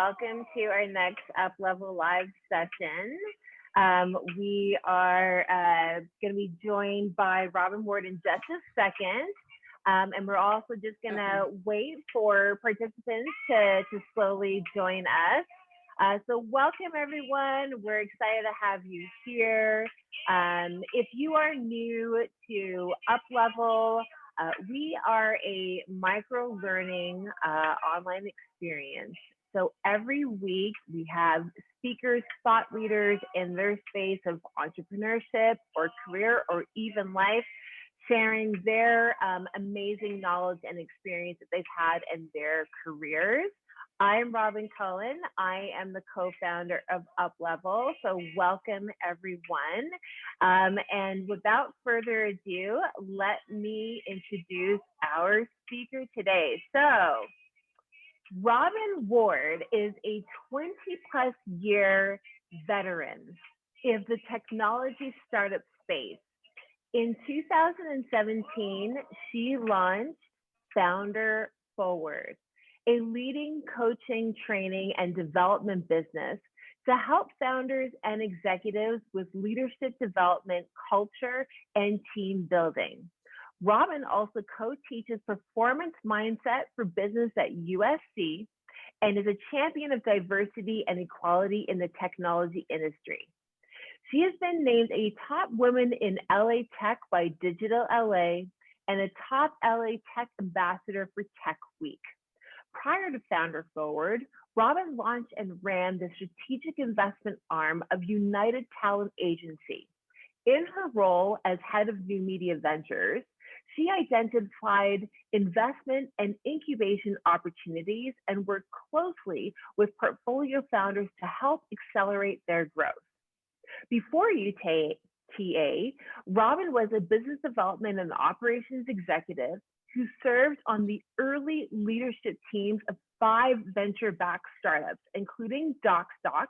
welcome to our next Up Level Live session. We are going to be joined by Robyn Ward in just a second. And we're also just going to wait for participants to slowly join us. So welcome, everyone. We're excited to have you here. If you are new to Up Level, we are a micro-learning online experience. So every week we have speakers, thought leaders in their space of entrepreneurship or career or even life, sharing their amazing knowledge and experience that they've had in their careers. I'm Robyn Cohen. I am the co-founder of Up Level. So welcome, everyone. And without further ado, let me introduce our speaker today. So Robyn Ward is a 20-plus year veteran of the technology startup space. In 2017, she launched FounderForward, a leading coaching, training, and development business to help founders and executives with leadership development, culture, and team building. Robyn also co-teaches performance mindset for business at USC and is a champion of diversity and equality in the technology industry. She has been named a top woman in LA Tech by DigitalLA and a top LA Tech ambassador for TechWeek. Prior to FounderForward, Robyn launched and ran the strategic investment arm of United Talent Agency. In her role as head of new media ventures, she identified investment and incubation opportunities and worked closely with portfolio founders to help accelerate their growth. Before UTA, Robyn was a business development and operations executive who served on the early leadership teams of 5 venture-backed startups, including Docstoc,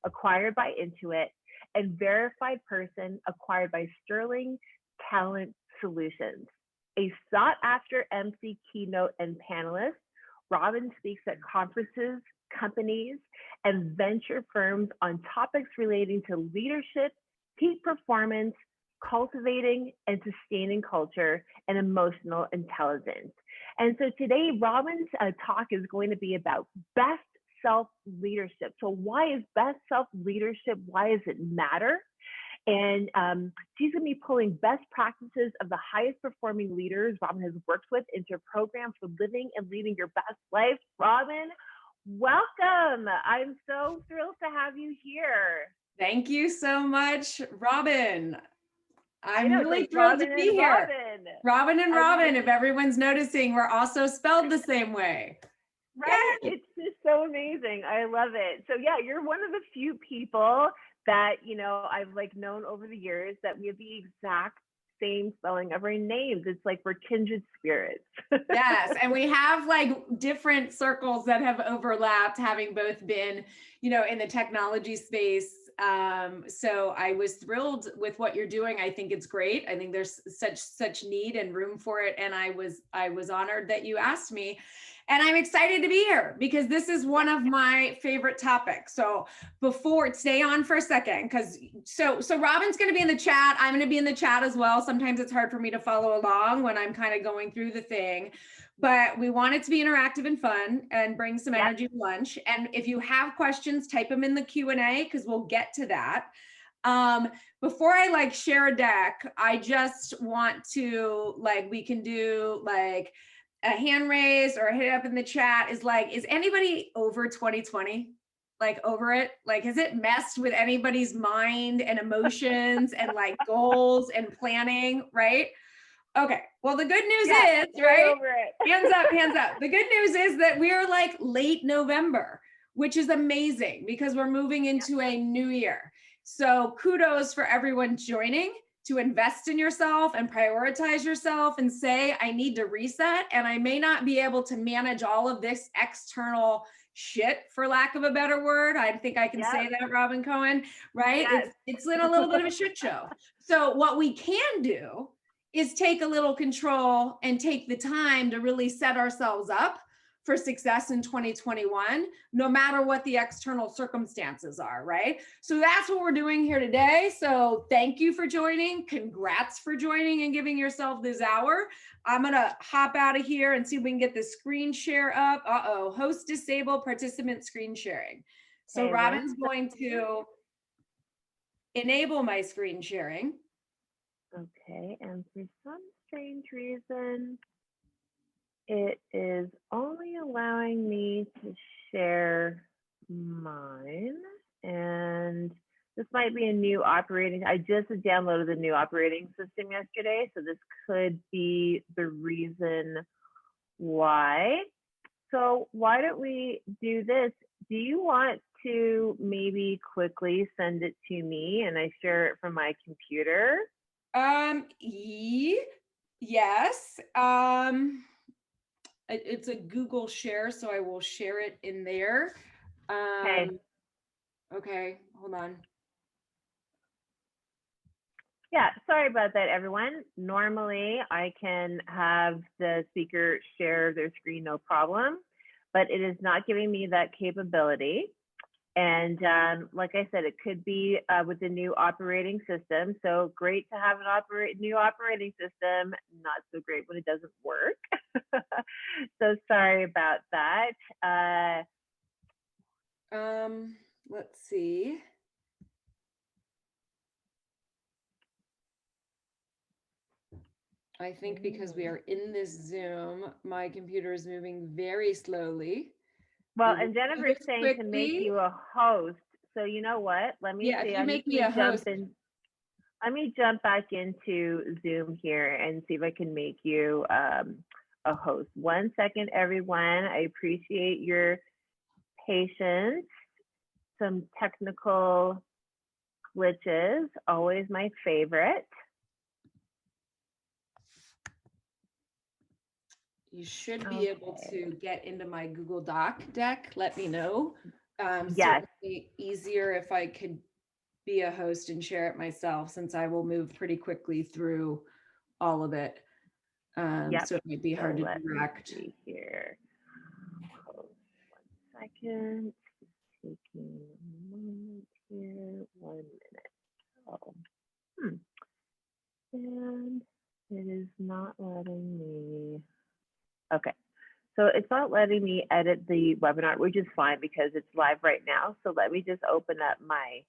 acquired by Intuit, and Verified Person, acquired by Sterling Talent Solutions. A sought-after MC, keynote, and panelist, Robyn speaks at conferences, companies, and venture firms on topics relating to leadership, peak performance, cultivating and sustaining culture, and emotional intelligence. And so today, Robyn's talk is going to be about best self-leadership. So why is best self-leadership? Why does it matter? And she's going to be pulling best practices of the highest performing leaders Robyn has worked with into a program for living and leading your best life. Robyn, welcome. I'm so thrilled to have you here. Thank you so much, Robyn. I'm really thrilled to be here. Robyn and Robyn, if everyone's noticing, we're also spelled the same way. Right, it's just so amazing. I love it. So yeah, you're one of the few people that, you know, I've like known over the years that we have the exact same spelling of our names. It's like we're kindred spirits. Yes, and we have like different circles that have overlapped, having both been, you know, in the technology space. So I was thrilled with what you're doing. I think it's great. I think there's such need and room for it. And I was honored that you asked me. And I'm excited to be here because this is one of my favorite topics. So stay on for a second, because so Robyn's going to be in the chat. I'm going to be in the chat as well. Sometimes it's hard for me to follow along when I'm kind of going through the thing, but we want it to be interactive and fun and bring some energy to lunch. And if you have questions, type them in the Q&A because we'll get to that. Before I like share a deck, I just want to we can do like a hand raise or hit it up in the chat. Is anybody over 2020? Like over it? Like, has it messed with anybody's mind and emotions and like goals and planning, right? Okay. Well, the good news is, right? Over it. Hands up, hands up. The good news is that we're like late November, which is amazing because we're moving into a new year. So kudos for everyone joining to invest in yourself and prioritize yourself and say, I need to reset, and I may not be able to manage all of this external shit, for lack of a better word. I think I can say that, Robyn Cohen, right? Yes. It's in a little bit of a shit show. So what we can do is take a little control and take the time to really set ourselves up for success in 2021, no matter what the external circumstances are, right? So that's what we're doing here today. So thank you for joining. Congrats for joining and giving yourself this hour. I'm gonna hop out of here and see if we can get the screen share up. Uh-oh, host disabled, participant screen sharing. So Okay, Robyn's going to enable my screen sharing. Okay, and for some strange reason, it is only allowing me to share mine. And this might be a new operating, I just downloaded the new operating system yesterday, so this could be the reason why. So why don't we do this? Do you want to maybe quickly send it to me and I share it from my computer? Yes. It's a Google share, so I will share it in there. Okay. Okay, hold on. Yeah, sorry about that, everyone. Normally, I can have the speaker share their screen, no problem, but it is not giving me that capability. And like I said, it could be with the new operating system. So great to have an new operating system, not so great when it doesn't work. So sorry about that. Let's see. I think because we are in this Zoom, my computer is moving very slowly. Well, and Jennifer's saying to make you a host. So you know what? Let me see. If you make me a host. Let me jump back into Zoom here and see if I can make you a host. 1 second, everyone. I appreciate your patience. Some technical glitches, always my favorite. You should be able to get into my Google Doc deck. Let me know. Yes. Certainly easier if I could be a host and share it myself, since I will move pretty quickly through all of it. Yep. So it might be hard to direct. Here. 1 second. Taking a moment here. 1 minute. Oh. And it is not letting me. Okay. So it's not letting me edit the webinar, which is fine because it's live right now. So let me just open up my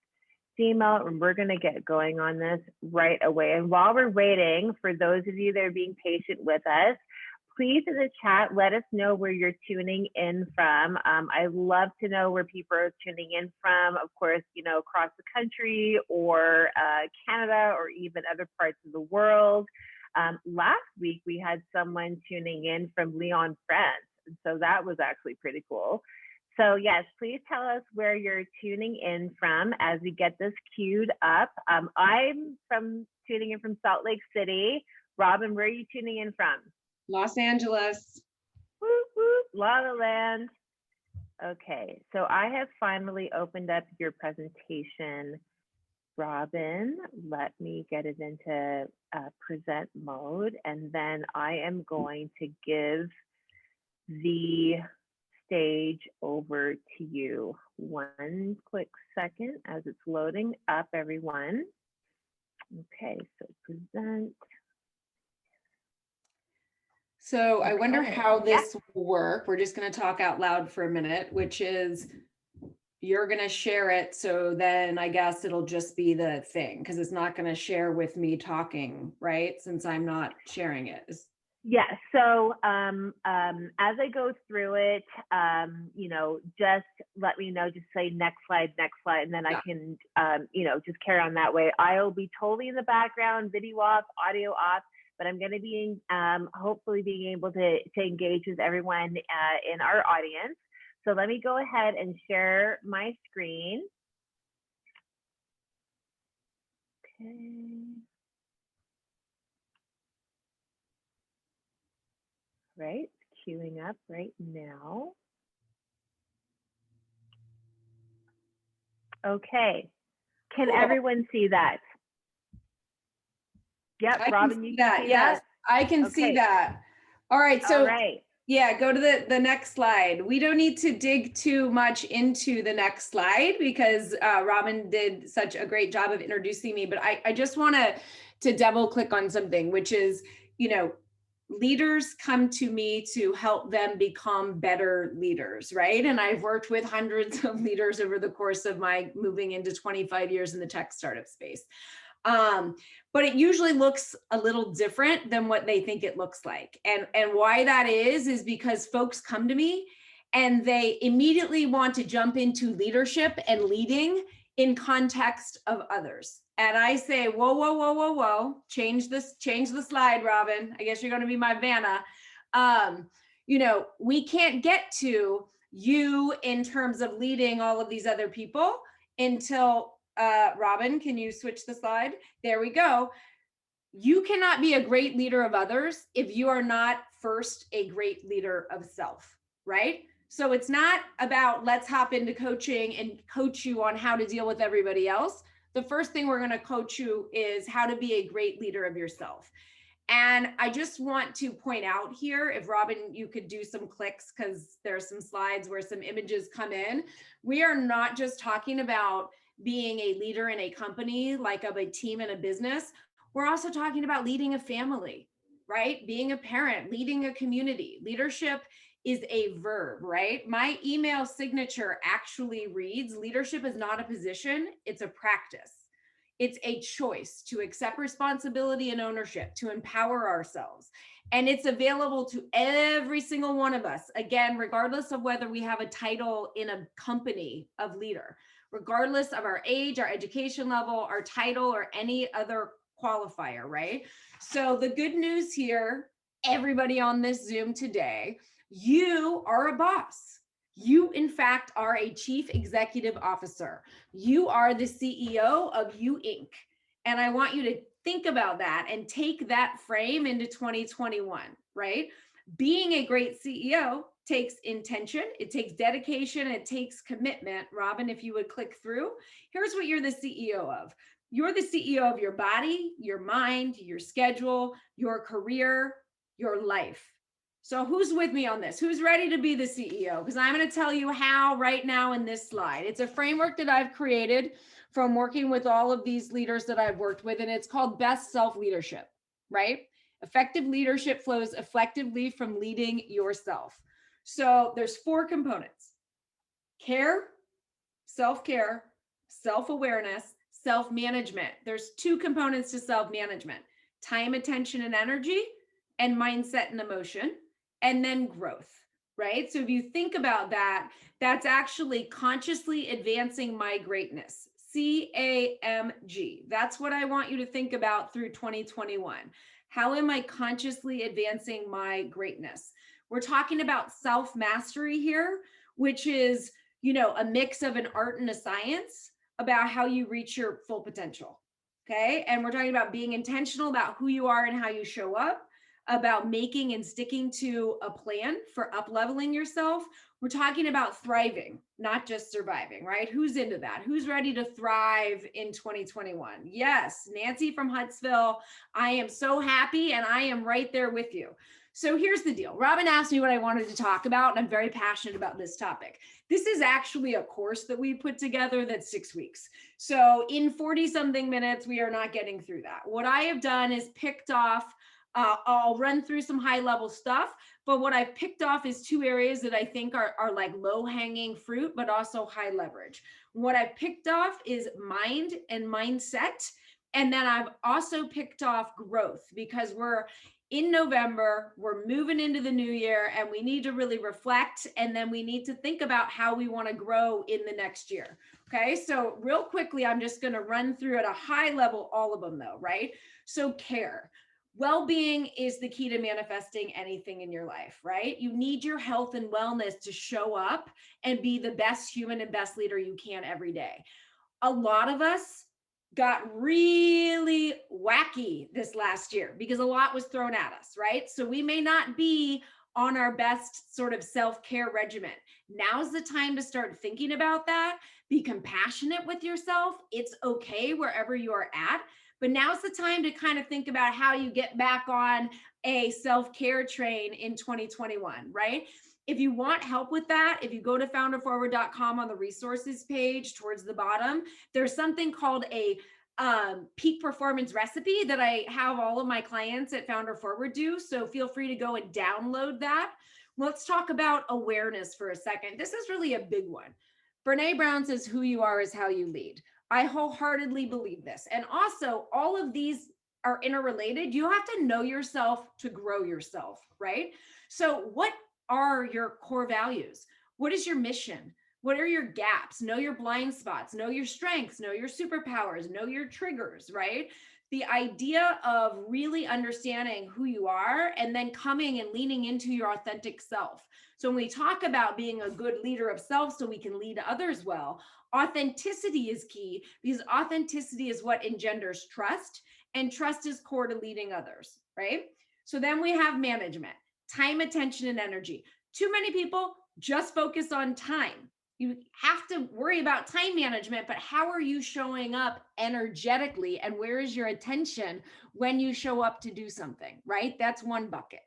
email and we're going to get going on this right away. And while we're waiting, for those of you that are being patient with us, please in the chat, let us know where you're tuning in from. I love to know where people are tuning in from, of course, you know, across the country or Canada or even other parts of the world. Last week, we had someone tuning in from Lyon, France. And so that was actually pretty cool. So yes, please tell us where you're tuning in from as we get this queued up. I'm tuning in from Salt Lake City. Robyn, where are you tuning in from? Los Angeles. Whoop, whoop, La La Land. Okay, so I have finally opened up your presentation, Robyn. Let me get it into present mode, and then I am going to give the stage over to you. 1 quick second as it's loading up, everyone. Okay, so present. So I wonder how this will work. We're just going to talk out loud for a minute, which is you're going to share it. So then I guess it'll just be the thing because it's not going to share with me talking, right? Since I'm not sharing it. Yeah, so as I go through it, you know, just let me know, just say next slide, and then I can, you know, just carry on that way. I'll be totally in the background, video off, audio off, but I'm going to be hopefully being able to engage with everyone in our audience. So let me go ahead and share my screen. Okay. Right, queuing up right now. Okay, can everyone see that? Yep, Robyn, you can see that? Yes, I can see that. All right, so Yeah, go to the next slide. We don't need to dig too much into the next slide because Robyn did such a great job of introducing me, but I just want to double click on something, which is, leaders come to me to help them become better leaders, right? And I've worked with hundreds of leaders over the course of my moving into 25 years in the tech startup space. But it usually looks a little different than what they think it looks like. And why that is because folks come to me and they immediately want to jump into leadership and leading in context of others. And I say, whoa, whoa, whoa, whoa, whoa, change the slide, Robyn. I guess you're going to be my Vanna. We can't get to you in terms of leading all of these other people until Robyn, can you switch the slide? There we go. You cannot be a great leader of others if you are not first a great leader of self, right? So it's not about let's hop into coaching and coach you on how to deal with everybody else. The first thing we're going to coach you is how to be a great leader of yourself. And I just want to point out here, if Robyn, you could do some clicks because there's some slides where some images come in. We are not just talking about being a leader in a company, like of a team in a business. We're also talking about leading a family, right? Being a parent, leading a community. Leadership is a verb, right? My email signature actually reads, leadership is not a position, it's a practice. It's a choice to accept responsibility and ownership, to empower ourselves. And it's available to every single one of us, again, regardless of whether we have a title in a company of leader, regardless of our age, our education level, our title, or any other qualifier, right? So the good news here, everybody on this Zoom today, you are a boss. You, in fact, are a chief executive officer. You are the CEO of You Inc. And I want you to think about that and take that frame into 2021, right? Being a great CEO takes intention, it takes dedication, it takes commitment. Robyn, if you would click through, here's what you're the CEO of. You're the CEO of your body, your mind, your schedule, your career, your life. So who's with me on this? Who's ready to be the CEO? Because I'm going to tell you how right now in this slide. It's a framework that I've created from working with all of these leaders that I've worked with, and it's called Best Self-Leadership, right? Effective leadership flows effectively from leading yourself. So there's 4 components: care, self-care, self-awareness, self-management. There's 2 components to self-management: time, attention, and energy, and mindset and emotion, and then growth, right? So if you think about that, that's actually consciously advancing my greatness. CAMG. That's what I want you to think about through 2021. How am I consciously advancing my greatness? We're talking about self-mastery here, which is, a mix of an art and a science about how you reach your full potential. Okay. And we're talking about being intentional about who you are and how you show up, about making and sticking to a plan for up-leveling yourself. We're talking about thriving, not just surviving, right? Who's into that? Who's ready to thrive in 2021? Yes, Nancy from Huntsville. I am so happy and I am right there with you. So here's the deal. Robyn asked me what I wanted to talk about, and I'm very passionate about this topic. This is actually a course that we put together that's 6 weeks. So in 40 something minutes, we are not getting through that. What I have done is picked off, I'll run through some high level stuff, but what I've picked off is 2 areas that I think are like low hanging fruit, but also high leverage. What I've picked off is mind and mindset. And then I've also picked off growth, because we're in November, we're moving into the new year, and we need to really reflect, and then we need to think about how we want to grow in the next year. Okay, so real quickly, I'm just going to run through at a high level all of them though, right? So care. Well-being is the key to manifesting anything in your life, right? You need your health and wellness to show up and be the best human and best leader you can every day. A lot of us got really wacky this last year because a lot was thrown at us, right? So we may not be on our best sort of self-care regimen. Now's the time to start thinking about that. Be compassionate with yourself. It's okay wherever you are at, but now's the time to kind of think about how you get back on a self-care train in 2021, right? If you want help with that, if you go to founderforward.com on the resources page towards the bottom, there's something called a peak performance recipe that I have all of my clients at FounderForward do. So feel free to go and download that. Let's talk about awareness for a second. This is really a big one. Brene Brown says, who you are is how you lead. I wholeheartedly believe this. And also, all of these are interrelated. You have to know yourself to grow yourself, right? So what are your core values? What is your mission? What are your gaps? Know your blind spots, know your strengths, know your superpowers, know your triggers, right? The idea of really understanding who you are and then coming and leaning into your authentic self. So when we talk about being a good leader of self so we can lead others well, authenticity is key because authenticity is what engenders trust, and trust is core to leading others, right? So then we have management, time, attention, and energy. Too many people just focus on time. You have to worry about time management, but how are you showing up energetically, and where is your attention when you show up to do something, right? That's one bucket.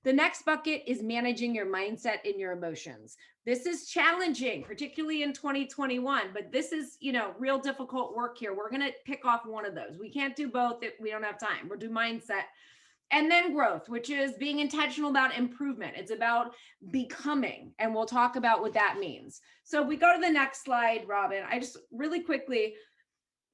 The next bucket is managing your mindset and your emotions. This is challenging, particularly in 2021, but this is, real difficult work here. We're going to pick off one of those. We can't do both if we don't have time. We'll do mindset. And then growth, which is being intentional about improvement. It's about becoming, and we'll talk about what that means. So we go to the next slide, Robyn. I just really quickly,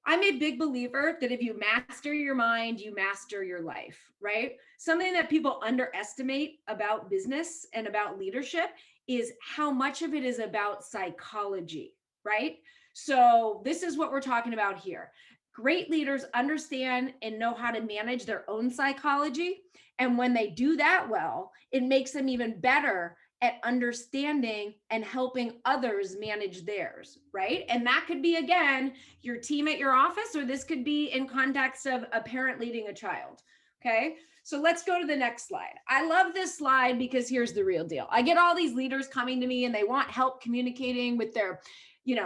I'm a big believer that if you master your mind, you master your life, right? Something that people underestimate about business and about leadership is how much of it is about psychology, right? So this is what we're talking about here. Great leaders understand and know how to manage their own psychology. And when they do that well, it makes them even better at understanding and helping others manage theirs, right? And that could be, again, your team at your office, or this could be in context of a parent leading a child, okay? So let's go to the next slide. I love this slide because here's the real deal. I get all these leaders coming to me and they want help communicating with their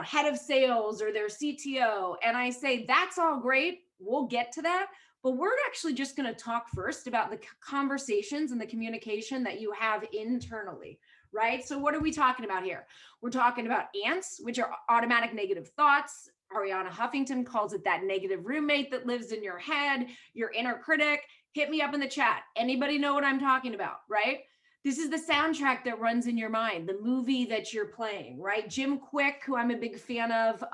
head of sales or their CTO. And I say, that's all great. We'll get to that. But we're actually just going to talk first about the conversations and the communication that you have internally, right? So what are we talking about here? We're talking about ants, which are automatic negative thoughts. Ariana Huffington calls it that negative roommate that lives in your head, your inner critic. Hit me up in the chat. Anybody know what I'm talking about, right? This is the soundtrack that runs in your mind, the movie that you're playing, right? Jim Quick, who I'm a big fan of,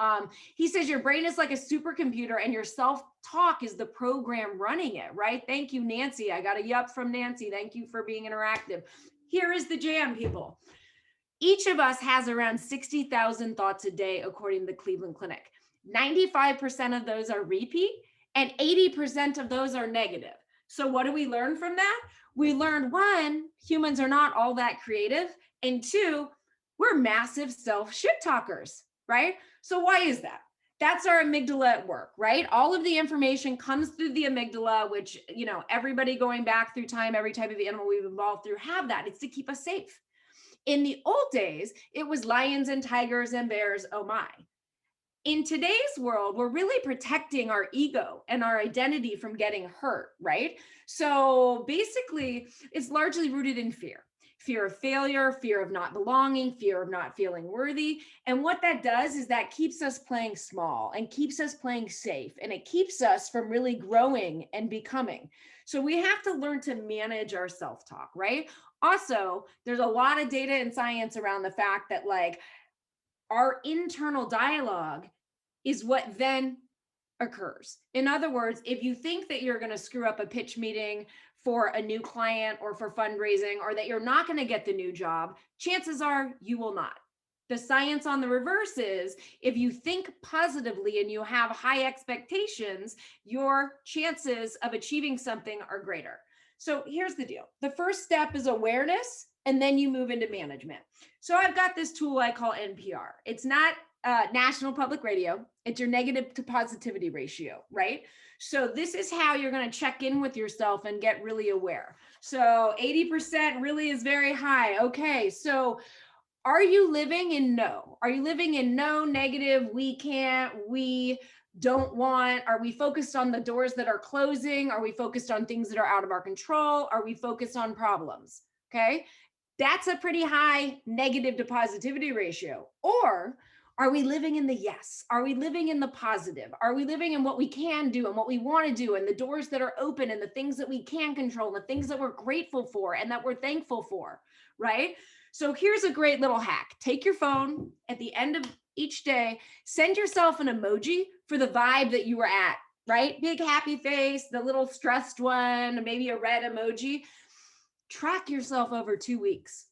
he says your brain is like a supercomputer and your self-talk is the program running it, right? Thank you, Nancy. I got a yup from Nancy. Thank you for being interactive. Here is the jam, people. Each of us has around 60,000 thoughts a day, according to the Cleveland Clinic. 95% of those are repeat and 80% of those are negative. So what do we learn from that? We learned, one, humans are not all that creative. And two, we're massive self-shit talkers, right? So why is that? That's our amygdala at work, right? All of the information comes through the amygdala, which, everybody going back through time, every type of animal we've evolved through have that. It's to keep us safe. In the old days, it was lions and tigers and bears, oh my. In today's world, we're really protecting our ego and our identity from getting hurt, right? So basically, it's largely rooted in fear. Fear of failure, fear of not belonging, fear of not feeling worthy. And what that does is that keeps us playing small and keeps us playing safe, and it keeps us from really growing and becoming. So we have to learn to manage our self-talk, right? Also, there's a lot of data and science around the fact that our internal dialogue is what then occurs. In other words, if you think that you're going to screw up a pitch meeting for a new client or for fundraising, or that you're not going to get the new job, chances are you will not. The science on the reverse is if you think positively and you have high expectations, your chances of achieving something are greater. So here's the deal. The first step is awareness, and then you move into management. So I've got this tool I call NPR. It's not National Public Radio. It's your negative to positivity ratio, right? So this is how you're going to check in with yourself and get really aware. So 80% really is very high. Okay, so are you living in no? Are you living in no, negative, we can't, we don't want? Are we focused on the doors that are closing? Are we focused on things that are out of our control? Are we focused on problems? Okay, that's a pretty high negative to positivity ratio. Or are we living in the yes? Are we living in the positive? Are we living in what we can do and what we want to do and the doors that are open and the things that we can control, the things that we're grateful for and that we're thankful for, right? So here's a great little hack. Take your phone at the end of each day, send yourself an emoji for the vibe that you were at, right? Big happy face, the little stressed one, maybe a red emoji. Track yourself over 2 weeks.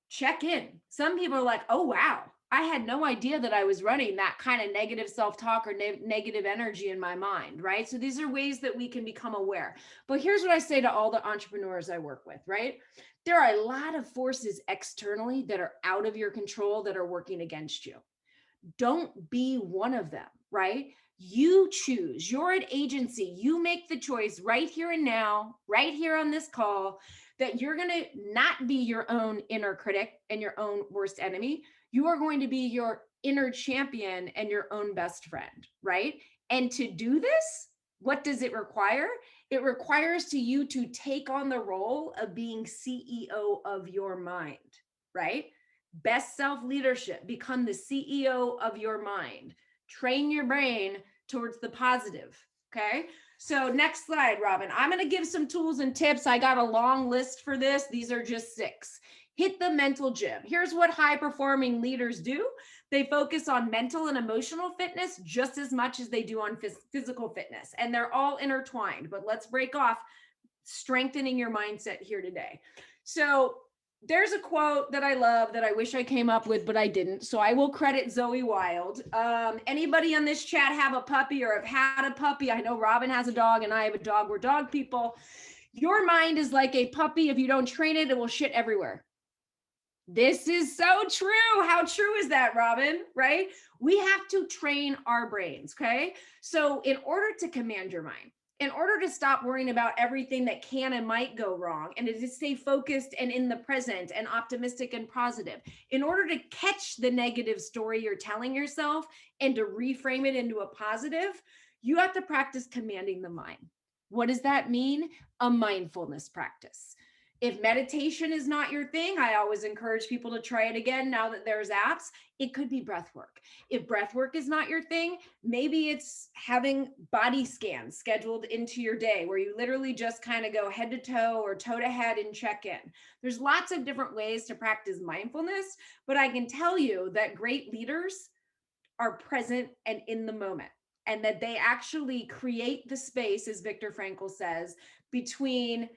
Check in. Some people are like, oh, wow, I had no idea that I was running that kind of negative self-talk or negative energy in my mind, right? So these are ways that we can become aware. But here's what I say to all the entrepreneurs I work with, right? There are a lot of forces externally that are out of your control that are working against you. Don't be one of them, right? You choose. You're an agency. You make the choice right here and now, right here on this call, that you're going to not be your own inner critic and your own worst enemy. You are going to be your inner champion and your own best friend, right? And to do this, what does it require? It requires you to take on the role of being CEO of your mind, right? Best self leadership, become the CEO of your mind. Train your brain towards the positive, okay? So next slide, Robyn. I'm going to give some tools and tips. I got a long list for this. These are just 6. Hit the mental gym. Here's what high performing leaders do. They focus on mental and emotional fitness just as much as they do on physical fitness. And they're all intertwined, but let's break off strengthening your mindset here today. So there's a quote that I love that I wish I came up with, but I didn't. So I will credit Zoe Wild. Anybody on this chat have a puppy or have had a puppy? I know Robyn has a dog and I have a dog. We're dog people. Your mind is like a puppy. If you don't train it, it will shit everywhere. This is so true. How true is that, Robyn? Right? We have to train our brains. Okay. So in order to command your mind, in order to stop worrying about everything that can and might go wrong, and to stay focused and in the present and optimistic and positive, in order to catch the negative story you're telling yourself and to reframe it into a positive, you have to practice commanding the mind. What does that mean? A mindfulness practice. If meditation is not your thing, I always encourage people to try it again now that there's apps. It could be breath work. If breath work is not your thing, maybe it's having body scans scheduled into your day where you literally just kind of go head to toe or toe to head and check in. There's lots of different ways to practice mindfulness, but I can tell you that great leaders are present and in the moment, and that they actually create the space, as Viktor Frankl says, between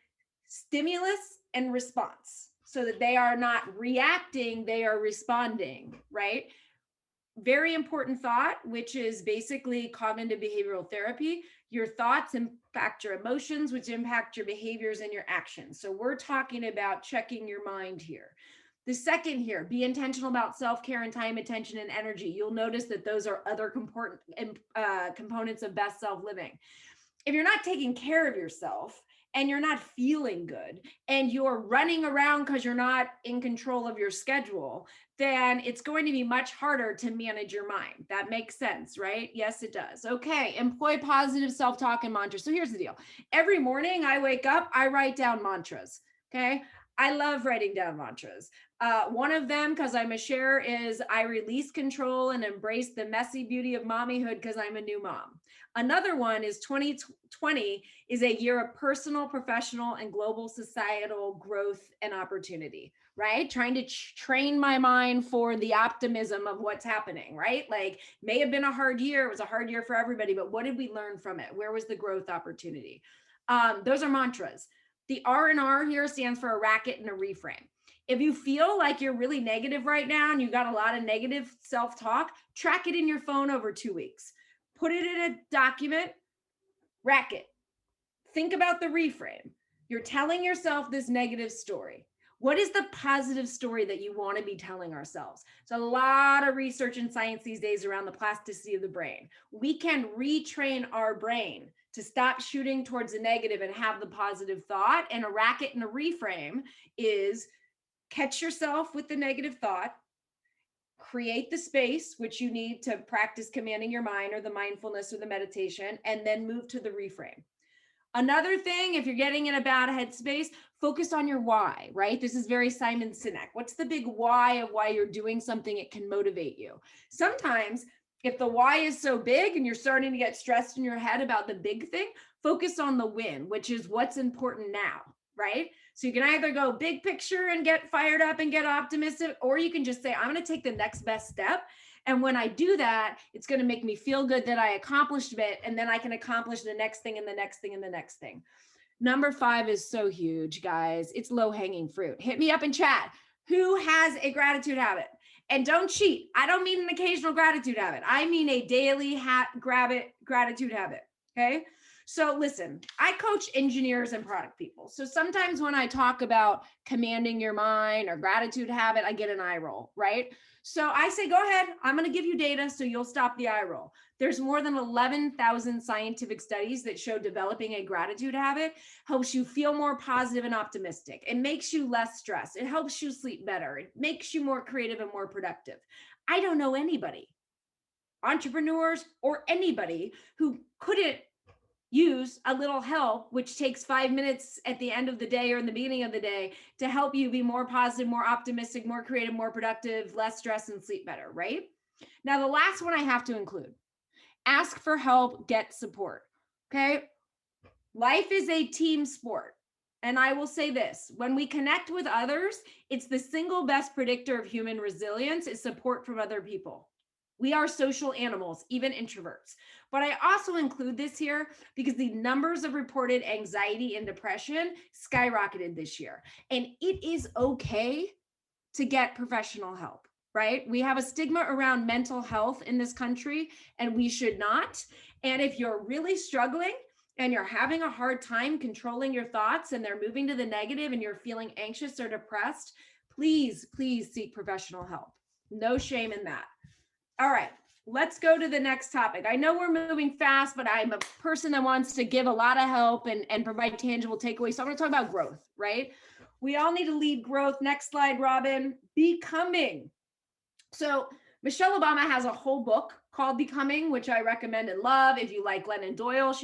stimulus and response, so that they are not reacting, they are responding, right? Very important thought, which is basically cognitive behavioral therapy. Your thoughts impact your emotions, which impact your behaviors and your actions. So we're talking about checking your mind here. The second here, be intentional about self-care and time, attention, and energy. You'll notice that those are other components of best self-living. If you're not taking care of yourself, and you're not feeling good, and you're running around because you're not in control of your schedule, then it's going to be much harder to manage your mind. That makes sense, right? Yes, it does. Okay, employ positive self-talk and mantras. So here's the deal. Every morning I wake up, I write down mantras, okay? I love writing down mantras. One of them, because I'm a sharer, is I release control and embrace the messy beauty of mommyhood because I'm a new mom. Another one is 2020 is a year of personal, professional, and global societal growth and opportunity, right? Trying to train my mind for the optimism of what's happening, right? Like, may have been a hard year. It was a hard year for everybody, but what did we learn from it? Where was the growth opportunity? Those are mantras. The R&R here stands for a racket and a reframe. If you feel like you're really negative right now and you got a lot of negative self-talk, track it in your phone over 2 weeks. Put it in a document, rack it. Think about the reframe. You're telling yourself this negative story. What is the positive story that you want to be telling ourselves? There's a lot of research and science these days around the plasticity of the brain. We can retrain our brain to stop shooting towards the negative and have the positive thought. And a racket and a reframe is catch yourself with the negative thought, create the space, which you need to practice commanding your mind or the mindfulness or the meditation, and then move to the reframe. Another thing, if you're getting in a bad headspace, focus on your why, right? This is very Simon Sinek. What's the big why of why you're doing something? It can motivate you. Sometimes if the why is so big and you're starting to get stressed in your head about the big thing, focus on the win, which is what's important now, right? So you can either go big picture and get fired up and get optimistic, or you can just say, I'm going to take the next best step. And when I do that, it's going to make me feel good that I accomplished it. And then I can accomplish the next thing and the next thing and the next thing. Number 5 is so huge, guys. It's low hanging fruit. Hit me up in chat. Who has a gratitude habit? And don't cheat. I don't mean an occasional gratitude habit. I mean a daily gratitude habit. Okay. So listen, I coach engineers and product people. So sometimes when I talk about commanding your mind or gratitude habit, I get an eye roll, right? So I say, go ahead. I'm going to give you data so you'll stop the eye roll. There's more than 11,000 scientific studies that show developing a gratitude habit helps you feel more positive and optimistic. It makes you less stressed. It helps you sleep better. It makes you more creative and more productive. I don't know anybody, entrepreneurs or anybody, who couldn't use a little help, which takes 5 minutes at the end of the day or in the beginning of the day, to help you be more positive, more optimistic, more creative, more productive, less stress, and sleep better, right? Now, the last one I have to include, ask for help, get support, okay? Life is a team sport. And I will say this, when we connect with others, it's the single best predictor of human resilience is support from other people. We are social animals, even introverts. But I also include this here because the numbers of reported anxiety and depression skyrocketed this year. And it is okay to get professional help, right? We have a stigma around mental health in this country, and we should not. And if you're really struggling and you're having a hard time controlling your thoughts and they're moving to the negative and you're feeling anxious or depressed, please, please seek professional help. No shame in that. All right, let's go to the next topic. I know we're moving fast, but I'm a person that wants to give a lot of help and provide tangible takeaways. So I'm going to talk about growth, right? We all need to lead growth. Next slide, Robyn. Becoming. So Michelle Obama has a whole book called Becoming, which I recommend and love. If you like Glennon Doyle,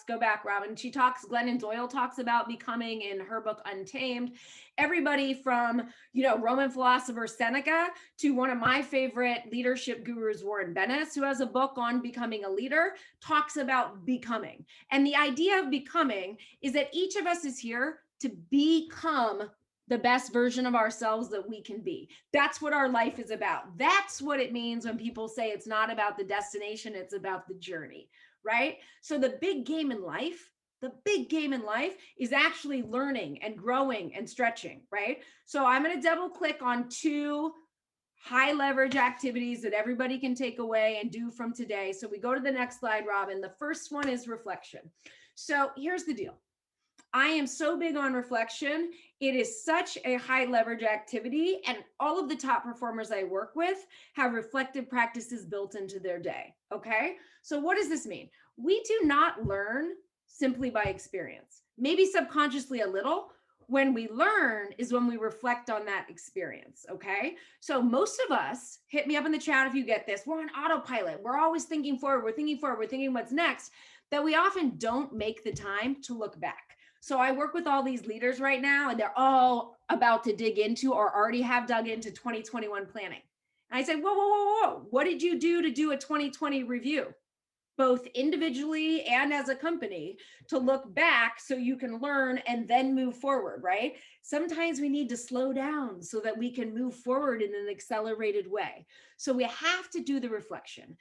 go back, Robyn. Glennon Doyle talks about becoming in her book, Untamed. Everybody from, Roman philosopher Seneca to one of my favorite leadership gurus, Warren Bennis, who has a book on becoming a leader, talks about becoming. And the idea of becoming is that each of us is here to become the best version of ourselves that we can be. That's what our life is about. That's what it means when people say it's not about the destination, it's about the journey, right? So the big game in life is actually learning and growing and stretching, right? So I'm going to double click on 2 high leverage activities that everybody can take away and do from today. So we go to the next slide, Robyn. The first one is reflection. So here's the deal. I am so big on reflection. It is such a high leverage activity, and all of the top performers I work with have reflective practices built into their day. Okay. So what does this mean? We do not learn simply by experience, maybe subconsciously a little. When we learn is when we reflect on that experience. Okay. So most of us, hit me up in the chat if you get this, we're on autopilot. We're always thinking forward. We're thinking what's next, that we often don't make the time to look back. So I work with all these leaders right now, and they're all about to dig into or already have dug into 2021 planning. And I say, whoa. What did you do to do a 2020 review, both individually and as a company, to look back so you can learn and then move forward, right? Sometimes we need to slow down so that we can move forward in an accelerated way. So we have to do the reflection.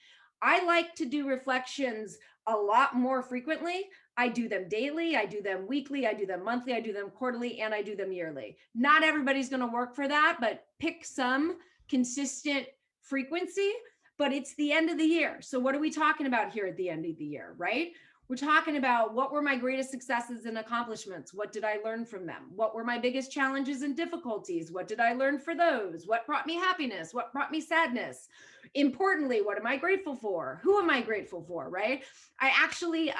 I like to do reflections a lot more frequently. I do them daily, I do them weekly, I do them monthly, I do them quarterly, and I do them yearly. Not everybody's going to work for that, but pick some consistent frequency. But it's the end of the year. So what are we talking about here at the end of the year, right? We're talking about what were my greatest successes and accomplishments? What did I learn from them? What were my biggest challenges and difficulties? What did I learn for those? What brought me happiness? What brought me sadness? Importantly, what am I grateful for? Who am I grateful for, right? I actually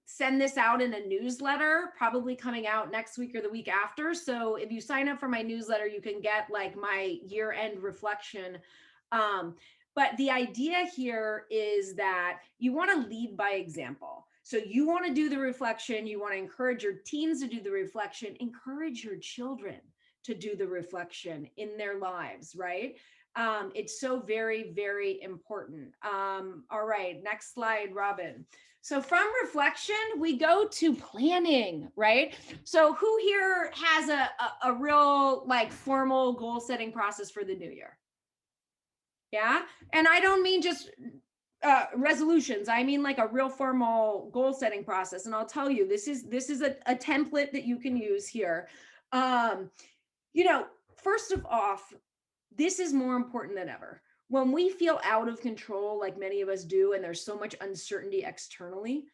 send this out in a newsletter, probably coming out next week or the week after. So if you sign up for my newsletter, you can get like my year-end reflection. But the idea here is that you want to lead by example. So you want to do the reflection, you want to encourage your teams to do the reflection, encourage your children to do the reflection in their lives, right? It's so very, very important. All right, next slide, Robyn. So from reflection, we go to planning, right? So who here has a real like formal goal setting process for the new year? Yeah, and I don't mean just resolutions. I mean like a real formal goal setting process. And I'll tell you, this is a template that you can use here. You know, first of all, this is more important than ever. When we feel out of control, like many of us do, and there's so much uncertainty externally,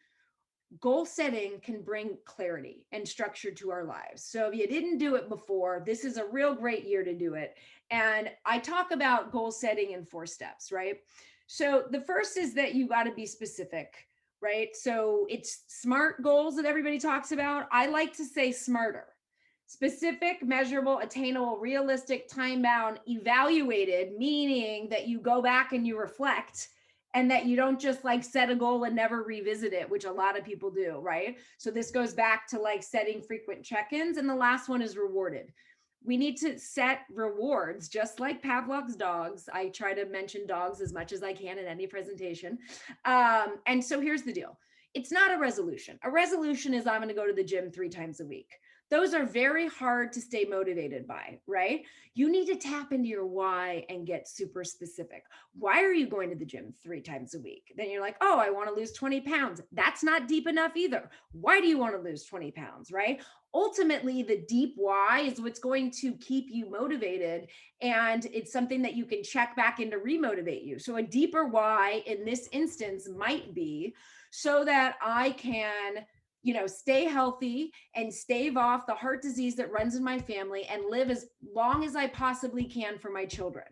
goal setting can bring clarity and structure to our lives. So if you didn't do it before, this is a real great year to do it. And I talk about goal setting in 4 steps, right? So the first is that you got to be specific, right? So it's SMART goals that everybody talks about. I like to say smarter. Specific, measurable, attainable, realistic, time-bound, evaluated, meaning that you go back and you reflect and that you don't just like set a goal and never revisit it, which a lot of people do, right? So this goes back to like setting frequent check-ins. And the last one is rewarded. We need to set rewards, just like Pavlov's dogs. I try to mention dogs as much as I can in any presentation. And so here's the deal. It's not a resolution. A resolution is I'm going to go to the gym 3 times a week. Those are very hard to stay motivated by, right? You need to tap into your why and get super specific. Why are you going to the gym 3 times a week? Then you're like, oh, I want to lose 20 pounds. That's not deep enough either. Why do you want to lose 20 pounds, right? Ultimately, the deep why is what's going to keep you motivated. And it's something that you can check back in to remotivate you. So a deeper why in this instance might be so that I can stay healthy and stave off the heart disease that runs in my family and live as long as I possibly can for my children.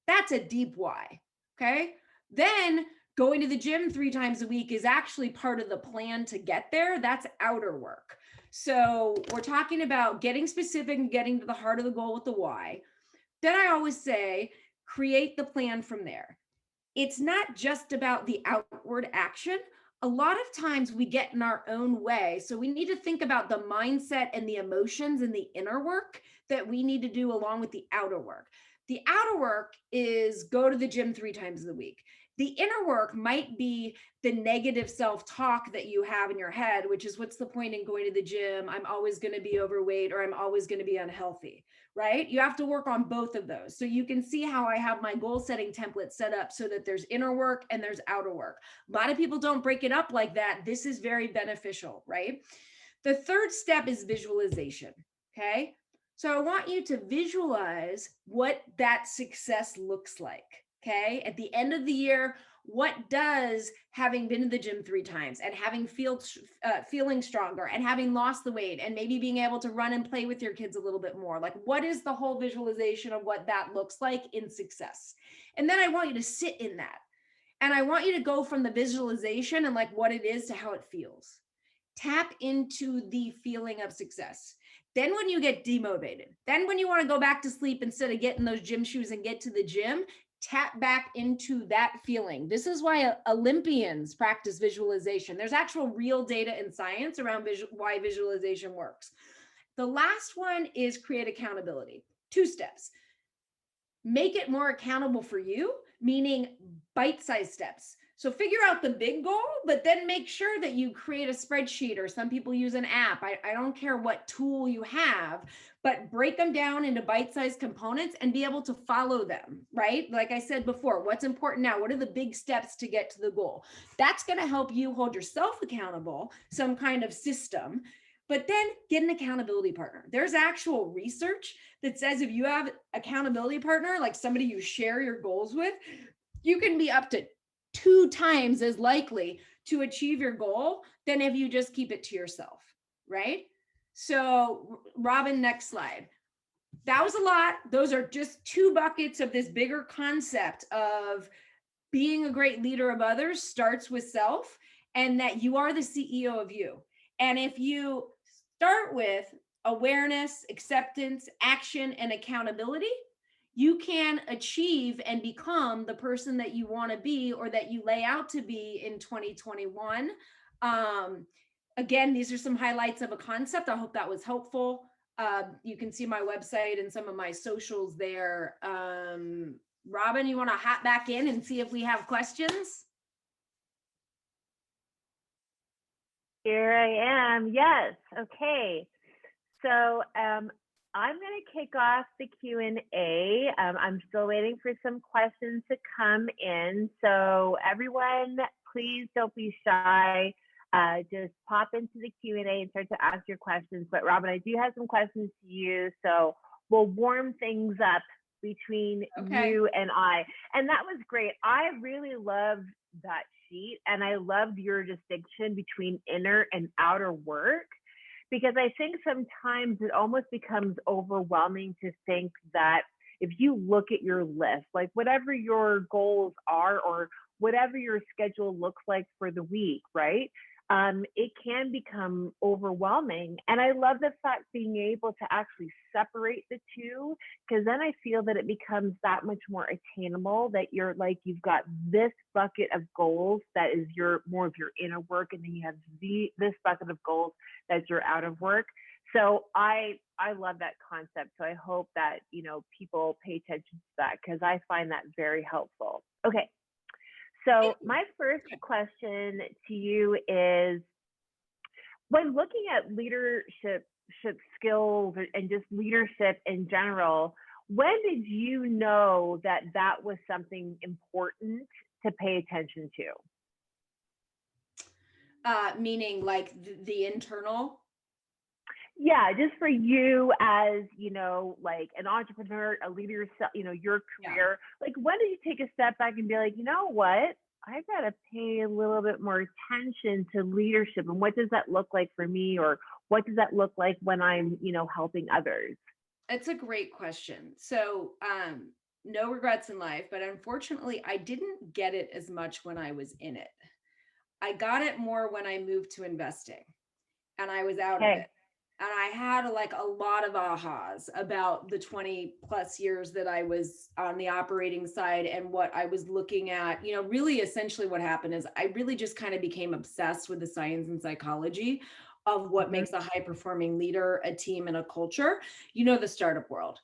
That's a deep why, okay? Then going to the gym 3 times a week is actually part of the plan to get there. That's outer work. So we're talking about getting specific and getting to the heart of the goal with the why. Then I always say, create the plan from there. It's not just about the outward action. A lot of times we get in our own way. So we need to think about the mindset and the emotions and the inner work that we need to do along with the outer work. The outer work is go to the gym 3 times a week. The inner work might be the negative self-talk that you have in your head, which is what's the point in going to the gym? I'm always going to be overweight or I'm always going to be unhealthy, right? You have to work on both of those. So you can see how I have my goal setting template set up so that there's inner work and there's outer work. A lot of people don't break it up like that. This is very beneficial, right? The third step is visualization, okay? So I want you to visualize what that success looks like. Okay, at the end of the year, what does having been to the gym 3 times and having feeling stronger and having lost the weight and maybe being able to run and play with your kids a little bit more, like what is the whole visualization of what that looks like in success? And then I want you to sit in that. And I want you to go from the visualization and like what it is to how it feels. Tap into the feeling of success. Then when you get demotivated, then when you want to go back to sleep instead of getting those gym shoes and get to the gym, tap back into that feeling. This is why Olympians practice visualization. There's actual real data and science around why visualization works. The last one is create accountability. 2 steps. Make it more accountable for you, meaning bite-sized steps. So figure out the big goal, but then make sure that you create a spreadsheet, or some people use an app. I don't care what tool you have, but break them down into bite-sized components and be able to follow them, right? Like I said before, what's important now? What are the big steps to get to the goal? That's going to help you hold yourself accountable, some kind of system. But then get an accountability partner. There's actual research that says if you have accountability partner, like somebody you share your goals with, you can be up to 2 times as likely to achieve your goal than if you just keep it to yourself, right? So Robyn, next slide. That was a lot. Those are just two buckets of this bigger concept of being a great leader of others starts with self, and that you are the CEO of you. And if you start with awareness, acceptance, action, and accountability, you can achieve and become the person that you want to be, or that you lay out to be in 2021. Again, these are some highlights of a concept. I hope that was helpful. You can see my website and some of my socials there. Robyn, you want to hop back in and see if we have questions? Here I am. Yes. Okay. So I'm going to kick off the Q&A. I'm still waiting for some questions to come in. So everyone, please don't be shy. Just pop into the Q&A and start to ask your questions. But Robyn, I do have some questions to you. So we'll warm things up between you and I. And that was great. I really loved that sheet. And I loved your distinction between inner and outer work, because I think sometimes it almost becomes overwhelming to think that if you look at your list, like whatever your goals are or whatever your schedule looks like for the week, right? It can become overwhelming. And I love the fact being able to actually separate the two, because then I feel that it becomes that much more attainable, that you're like, you've got this bucket of goals that is more of your inner work, and then you have this bucket of goals that's your out of work. So I love that concept. So I hope that, people pay attention to that, because I find that very helpful. Okay. So my first question to you is, when looking at leadership skills and just leadership in general, when did you know that that was something important to pay attention to? Meaning like the internal? Yeah, just for you as, like an entrepreneur, a leader, your career, like when did you take a step back and be like, you know what, I got to pay a little bit more attention to leadership, and what does that look like for me, or what does that look like when I'm, helping others? It's a great question. So, no regrets in life, but unfortunately I didn't get it as much when I was in it. I got it more when I moved to investing and I was out of it. And I had a lot of ahas about the 20 plus years that I was on the operating side and what I was looking at. Really essentially what happened is I really just kind of became obsessed with the science and psychology of what makes a high performing leader, a team, and a culture. The startup world,